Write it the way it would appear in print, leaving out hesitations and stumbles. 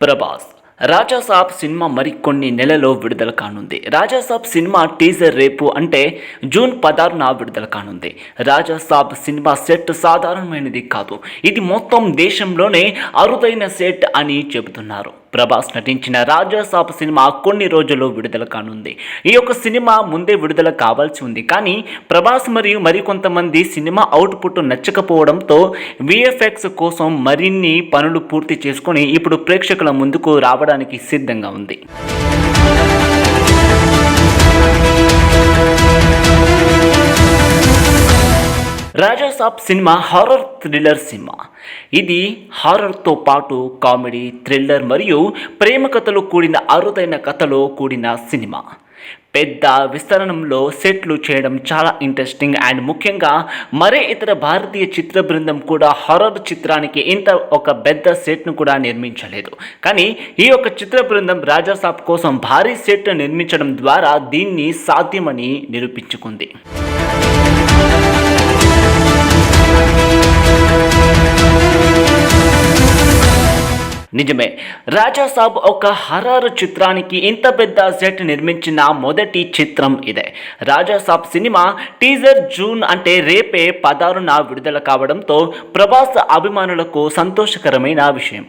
Prabhas Raja Saab cinema మరికొన్ని నెలలో విడుదల కానుంది. రాజాసాబ్ సినిమా టీజర్ రేపు అంటే జూన్ 16న విడుదల కానుంది. రాజాసాబ్ సినిమా సెట్ సాధారణమైనది కాదు. ఇది మొత్తం దేశంలోనే అరుదైన సెట్ అని చెబుతున్నారు. ప్రభాస్ నటించిన రాజాసాబ్ సినిమా కొన్ని రోజుల్లో విడుదల కానుంది. ఈ యొక్క సినిమా ముందే విడుదల కావాల్సి ఉంది. కానీ ప్రభాస్ మరియు మరికొంతమంది సినిమా అవుట్పుట్ నచ్చకపోవడంతో విఎఫ్ఎక్స్ కోసం మరిన్ని పనులు పూర్తి చేసుకొని ఇప్పుడు ప్రేక్షకుల ముందుకు రావడానికి సిద్ధంగా ఉంది. Raja Saab cinema horror thriller cinema. ఇది హారర్తో పాటు కామెడీ, థ్రిల్లర్ మరియు ప్రేమ కథలు కూడిన అరుదైన కథలో కూడిన సినిమా. పెద్ద విస్తరణంలో సెట్లు చేయడం చాలా ఇంట్రెస్టింగ్ అండ్ ముఖ్యంగా మరే ఇతర భారతీయ చిత్ర బృందం కూడా హారర్ చిత్రానికి ఇంత ఒక పెద్ద సెట్ను కూడా నిర్మించలేదు. కానీ ఈ యొక్క చిత్ర బృందం రాజాసాబ్ కోసం భారీ సెట్ నిర్మించడం ద్వారా దీన్ని సాధ్యమని నిరూపించుకుంది. నిజమే, రాజాసాబ్ ఒక హర్రర్ చిత్రానికి ఇంత పెద్ద సెట్ నిర్మించిన మొదటి చిత్రం ఇదే. రాజాసాబ్ సినిమా టీజర్ జూన్ అంటే రేపే 16న విడుదల కావడంతో ప్రభాస్ అభిమానులకు సంతోషకరమైన విషయం.